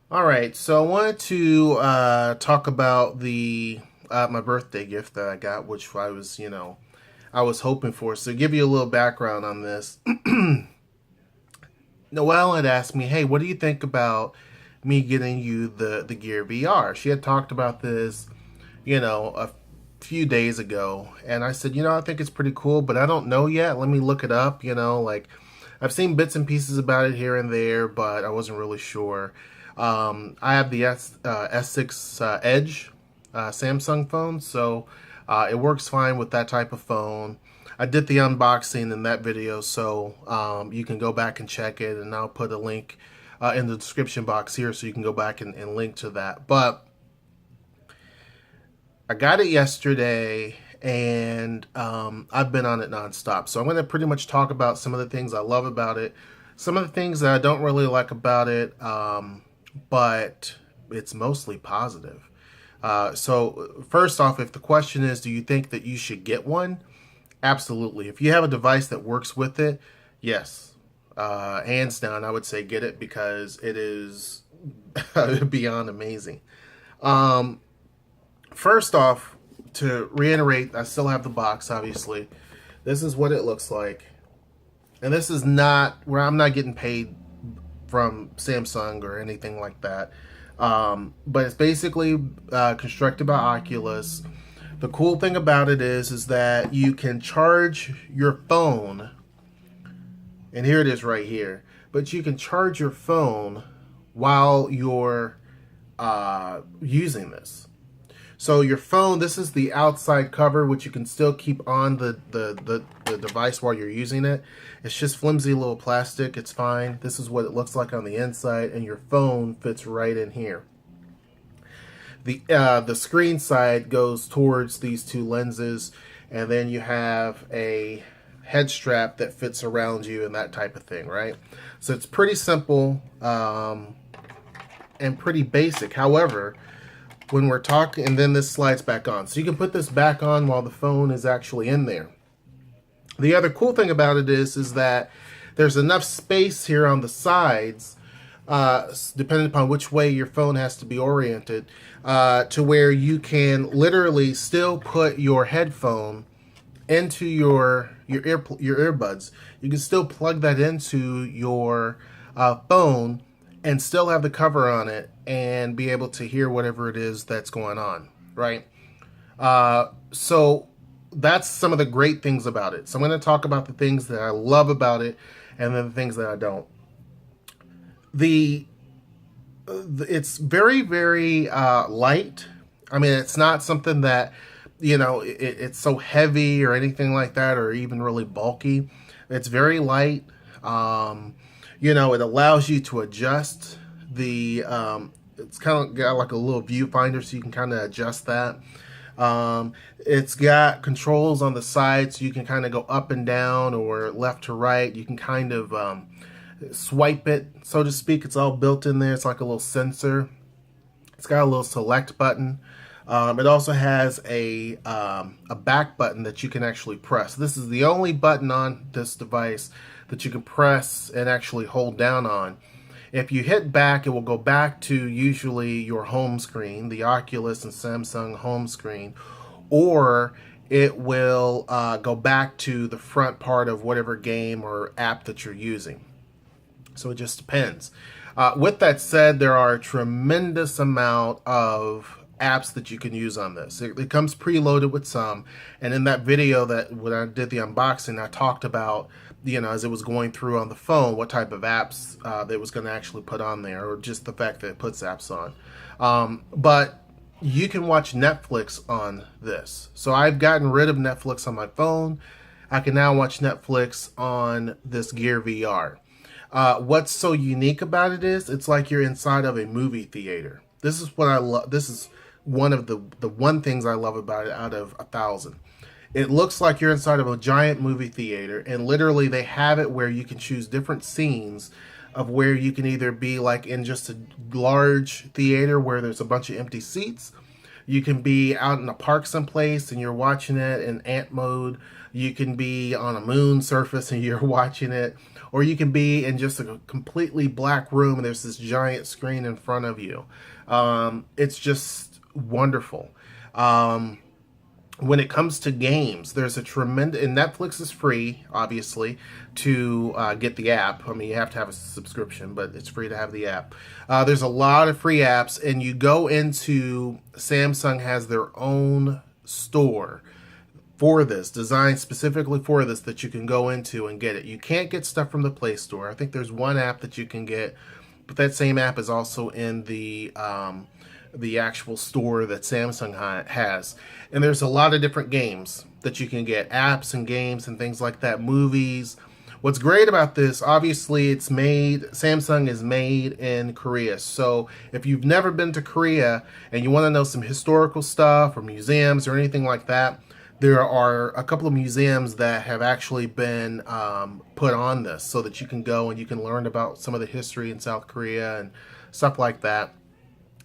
All right, so I wanted to talk about the my birthday gift that I got, which I was hoping for. So, to give you a little background on this. Noelle had asked me, "Hey, what do you think about me getting you the Gear VR?" She had talked about this, a few days ago, and I said, I think it's pretty cool, but I don't know yet. Let me look it up. Like I've seen bits and pieces about it here and there, but I wasn't really sure. I have the S6 Edge Samsung phone, so it works fine with that type of phone. I did the unboxing in that video, so you can go back and check it, and I'll put a link in the description box here so you can go back and link to that. But I got it yesterday, and I've been on it nonstop. So I'm going to pretty much talk about some of the things I love about it, some of the things that I don't really like about it, but it's mostly positive. So first off, if the question is, do you think that you should get one? Absolutely. If you have a device that works with it, yes. Hands down, I would say get it because it is beyond amazing. Um, First off, to reiterate, I still have the box, obviously. This is what it looks like. And this is not where I'm not getting paid from Samsung or anything like that. But it's basically constructed by Oculus. The cool thing about it is that you can charge your phone, and here it is right here. But you can charge your phone while you're using this. So your phone, this is the outside cover, which you can still keep on the device while you're using it. It's just flimsy little plastic. It's fine. This is what it looks like on the inside, and your phone fits right in here. The screen side goes towards these two lenses, and then you have a head strap that fits around you and that type of thing, right? So it's pretty simple and pretty basic. However, when we're talking, and then this slides back on. So you can put this back on while the phone is actually in there. The other cool thing about it is that there's enough space here on the sides, depending upon which way your phone has to be oriented, to where you can literally still put your headphone into your earbuds. You can still plug that into your phone and still have the cover on it and be able to hear whatever it is that's going on, right? So that's some of the great things about it. So I'm going to talk about the things that I love about it, and then the things that I don't. The It's very very light. I mean, it's not something that it's so heavy or anything like that, or even really bulky. It's very light. It allows you to adjust the. It's kind of got like a little viewfinder, so you can kind of adjust that. It's got controls on the side, so you can kind of go up and down or left to right. You can kind of swipe it, so to speak. It's all built in there. It's like a little sensor. It's got a little select button. It also has a back button that you can actually press. This is the only button on this device that you can press and actually hold down on. If you hit back, it will go back to usually your home screen, the Oculus and Samsung home screen, or it will go back to the front part of whatever game or app that you're using. So it just depends. With that said, there are a tremendous amount of apps that you can use on this. It comes preloaded with some, and in that video that when I did the unboxing, I talked about as it was going through on the phone what type of apps that it was going to actually put on there, or just the fact that it puts apps on. But you can watch Netflix on this. So I've gotten rid of Netflix on my phone. I can now watch Netflix on this Gear VR. What's so unique about it is it's like you're inside of a movie theater. This is what I love. This is one of the one things I love about it out of 1,000. It looks like you're inside of a giant movie theater, and literally they have it where you can choose different scenes of where you can either be like in just a large theater where there's a bunch of empty seats. You can be out in a park someplace and you're watching it in ant mode. You can be on a moon surface and you're watching it, or you can be in just a completely black room and there's this giant screen in front of you. It's just wonderful. When it comes to games, there's a tremendous, and Netflix is free, obviously, to get the app. I mean, you have to have a subscription, but it's free to have the app. There's a lot of free apps, and you go into, Samsung has their own store for this, designed specifically for this, that you can go into and get it. You can't get stuff from the Play Store. I think there's one app that you can get, but that same app is also in the actual store that Samsung has. And there's a lot of different games that you can get, apps and games and things like that, movies. What's great about this, obviously Samsung is made in Korea. So if you've never been to Korea and you want to know some historical stuff or museums or anything like that, there are a couple of museums that have actually been put on this so that you can go and you can learn about some of the history in South Korea and stuff like that.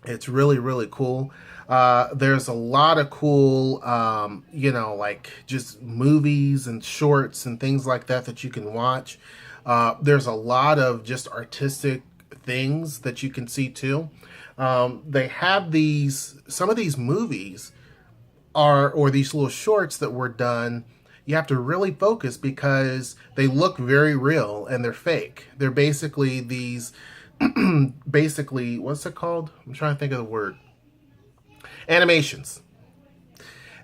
It's really, really cool. There's a lot of cool, like just movies and shorts and things like that you can watch. There's a lot of just artistic things that you can see too. They have some of these movies or these little shorts that were done. You have to really focus because they look very real and they're fake. They're basically these, what's it called? I'm trying to think of the word. Animations.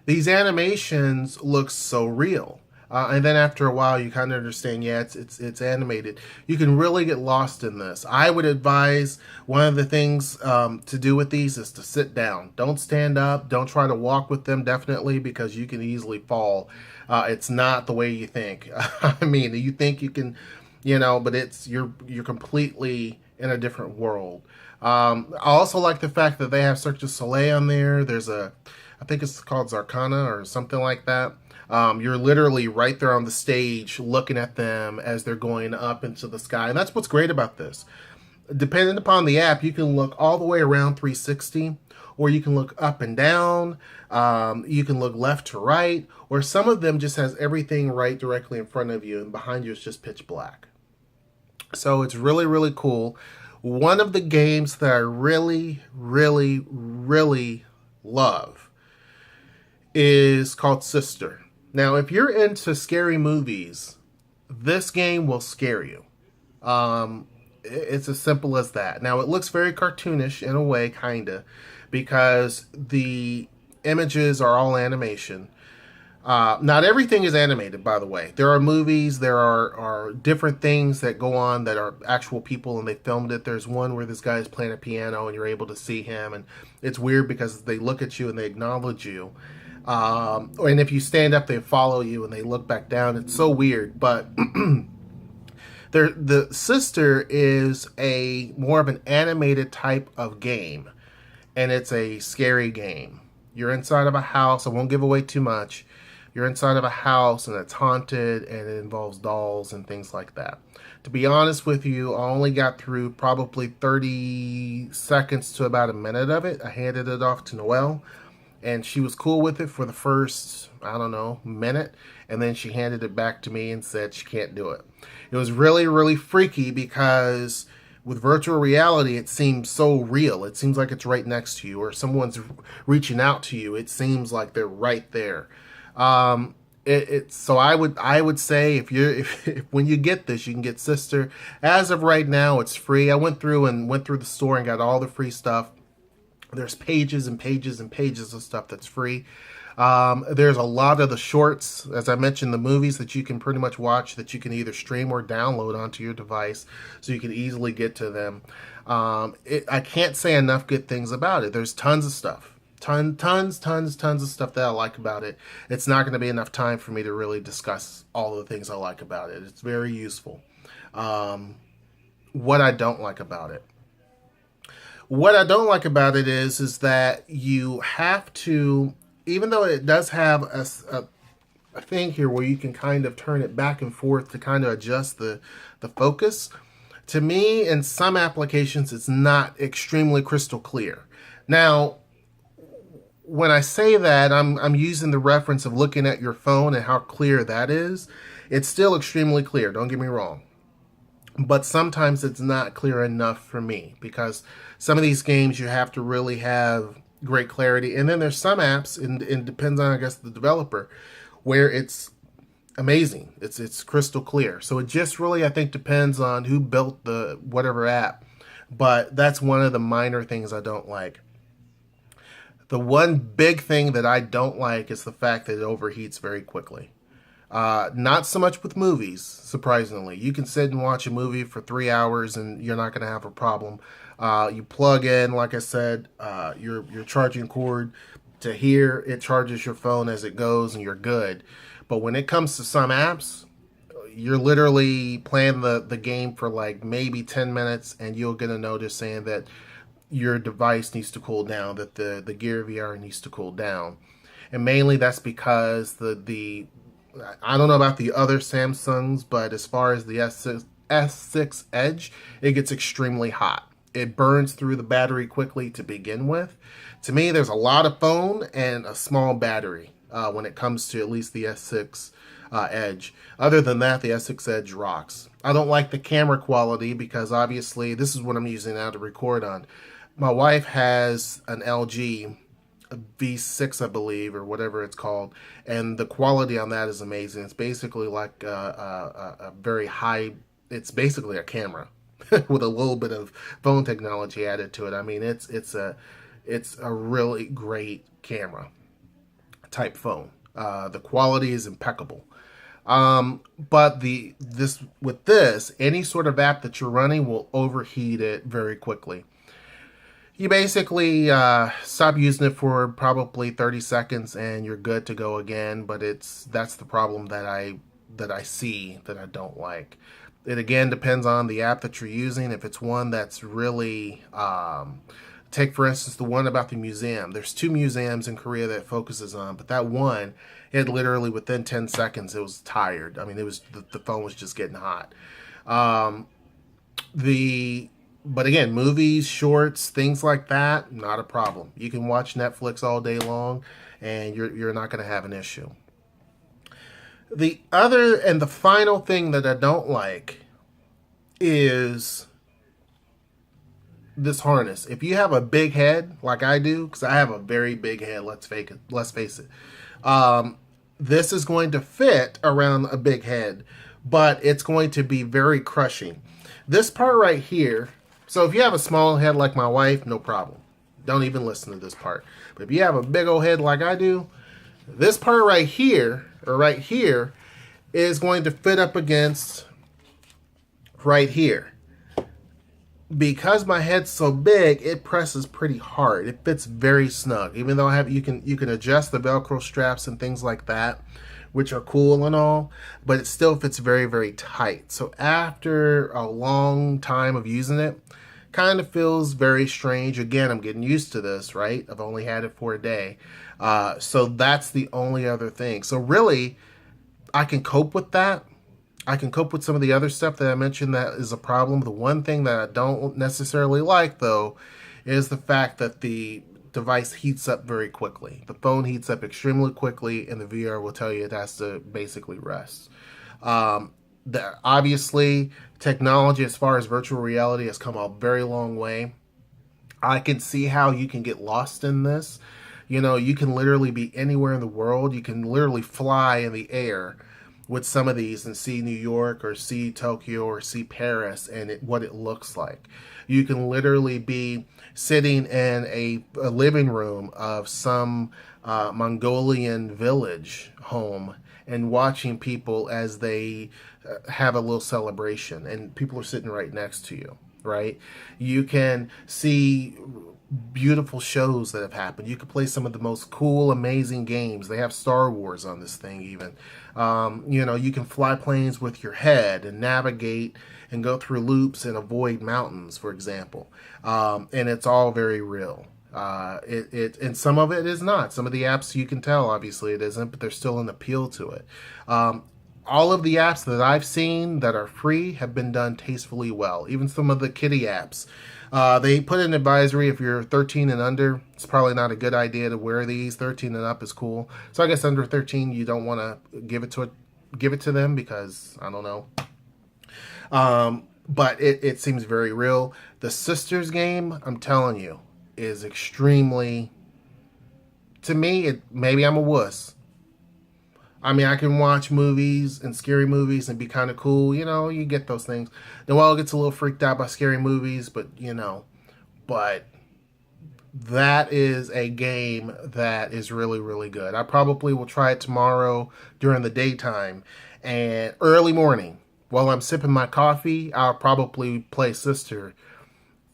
These animations look so real. And then after a while, you kind of understand, yeah, it's animated. You can really get lost in this. I would advise one of the things to do with these is to sit down. Don't stand up. Don't try to walk with them, definitely, because you can easily fall. It's not the way you think. I mean, you think you can, but you're completely in a different world. I also like the fact that they have Cirque du Soleil on there. I think it's called Zarkana or something like that. You're literally right there on the stage looking at them as they're going up into the sky. And that's what's great about this. Depending upon the app, you can look all the way around 360, or you can look up and down. You can look left to right, or some of them just has everything right directly in front of you, and behind you is just pitch black. So it's really, really cool. One of the games that I really, really, really love is called Sister. Now, if you're into scary movies, this game will scare you. It's as simple as that. Now, it looks very cartoonish in a way, kinda, because the images are all animation. Not everything is animated, by the way. There are movies, there are different things that go on that are actual people and they filmed it. There's one where this guy is playing a piano and you're able to see him, and it's weird because they look at you and they acknowledge you. And if you stand up, they follow you and they look back down. It's so weird, but the Sister is more of an animated type of game, and it's a scary game. You're inside of a house. I won't give away too much. You're inside of a house and it's haunted and it involves dolls and things like that. To be honest with you, I only got through probably 30 seconds to about a minute of it. I handed it off to Noelle and she was cool with it for the first, I don't know, minute. And then she handed it back to me and said she can't do it. It was really, really freaky because with virtual reality, it seems so real. It seems like it's right next to you, or someone's reaching out to you. It seems like they're right there. So I would say if when you get this, you can get Sister. As of right now, it's free. I went through the store and got all the free stuff. There's pages and pages and pages of stuff that's free. There's a lot of the shorts, as I mentioned, the movies that you can pretty much watch that you can either stream or download onto your device, so you can easily get to them. I can't say enough good things about it. There's tons of stuff. Tons of stuff that I like about it. It's not going to be enough time for me to really discuss all the things I like about it. It's very useful. What I don't like about it. What I don't like about it is that you have to, even though it does have a thing here where you can kind of turn it back and forth to kind of adjust the focus, to me, in some applications, it's not extremely crystal clear. Now, when I say that, I'm using the reference of looking at your phone and how clear that is. It's still extremely clear, don't get me wrong. But sometimes it's not clear enough for me because some of these games you have to really have great clarity. And then there's some apps, and it depends on, I guess, the developer, where it's amazing. It's crystal clear. So it just really, I think, depends on who built the whatever app. But that's one of the minor things I don't like. The one big thing that I don't like is the fact that it overheats very quickly. Not so much with movies, surprisingly. You can sit and watch a movie for 3 hours and you're not going to have a problem. You plug in, like I said, your charging cord to here. It charges your phone as it goes and you're good. But when it comes to some apps, you're literally playing the game for like maybe 10 minutes and you'll get a notice saying that your device needs to cool down, that the Gear VR needs to cool down. And mainly that's because the I don't know about the other Samsungs, but as far as the S6 Edge, it gets extremely hot. It burns through the battery quickly to begin with. To me, there's a lot of phone and a small battery when it comes to at least the S6 Edge. Other than that, the S6 Edge rocks. I don't like the camera quality because obviously this is what I'm using now to record on. My wife has an LG V6, I believe, or whatever it's called, and the quality on that is amazing. It's basically like a very high. It's basically a camera with a little bit of phone technology added to it. I mean, it's a really great camera type phone. The quality is impeccable. But any sort of app that you're running will overheat it very quickly. You basically stop using it for probably 30 seconds and you're good to go again, but that's the problem that I see that I don't like. It again depends on the app that you're using. If it's one that's really take for instance the one about the museum. There's 2 museums in Korea that it focuses on, but that one, it literally within 10 seconds it was tired. I mean, it was the phone was just getting hot. But again, movies, shorts, things like that, not a problem. You can watch Netflix all day long and you're not going to have an issue. The other and the final thing that I don't like is this harness. If you have a big head like I do, because I have a very big head, let's face it. This is going to fit around a big head, but it's going to be very crushing. This part right here. So if you have a small head like my wife, no problem. Don't even listen to this part. But if you have a big old head like I do, this part right here, or right here, is going to fit up against right here. Because my head's so big, it presses pretty hard. It fits very snug. Even though you can adjust the Velcro straps and things like that, which are cool and all, but it still fits very, very tight. So after a long time of using it, kind of feels very strange. Again, I'm getting used to this, right? I've only had it for a day. So that's the only other thing. So really, I can cope with that. I can cope with some of the other stuff that I mentioned that is a problem. The one thing that I don't necessarily like, though, is the fact that the device heats up very quickly. The phone heats up extremely quickly, and the VR will tell you it has to basically rest. Obviously, technology as far as virtual reality has come a very long way. I can see how you can get lost in this. You know, you can literally be anywhere in the world. You can literally fly in the air with some of these and see New York or see Tokyo or see Paris and what it looks like. You can literally be sitting in a living room of some Mongolian village home and watching people as they have a little celebration and people are sitting right next to you, right? You can see beautiful shows that have happened. You can play some of the most cool, amazing games. They have Star Wars on this thing even. You can fly planes with your head and navigate and go through loops and avoid mountains, for example. And it's all very real. And some of it is not. Some of the apps you can tell, obviously it isn't, but there's still an appeal to it. all of the apps that I've seen that are free have been done tastefully well. Even some of the kiddie apps. They put an advisory if you're 13 and under, it's probably not a good idea to wear these. 13 and up is cool. So I guess under 13 you don't want to give it to them because I don't know. But it seems very real. The Sisters game, I'm telling you, is extremely, to me, maybe I'm a wuss. I mean, I can watch movies and scary movies and be kind of cool. You know, you get those things. Noelle gets a little freaked out by scary movies, but, you know. But that is a game that is really, really good. I probably will try it tomorrow during the daytime. And early morning, while I'm sipping my coffee, I'll probably play Sister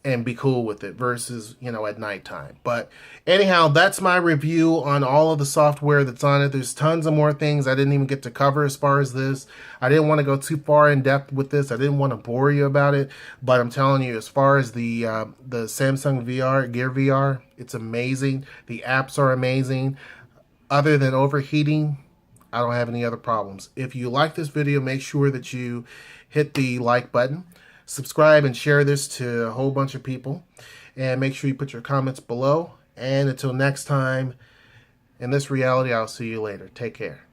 and be cool with it versus, you know, at nighttime. But anyhow, that's my review on all of the software that's on it. There's tons of more things I didn't even get to cover as far as this. I didn't want to go too far in depth with this. I didn't want to bore you about it. But I'm telling you, as far as the Samsung VR, Gear VR, it's amazing. The apps are amazing. Other than overheating, I don't have any other problems. If you like this video, make sure that you hit the like button. Subscribe and share this to a whole bunch of people. And make sure you put your comments below. And until next time, in this reality, I'll see you later. Take care.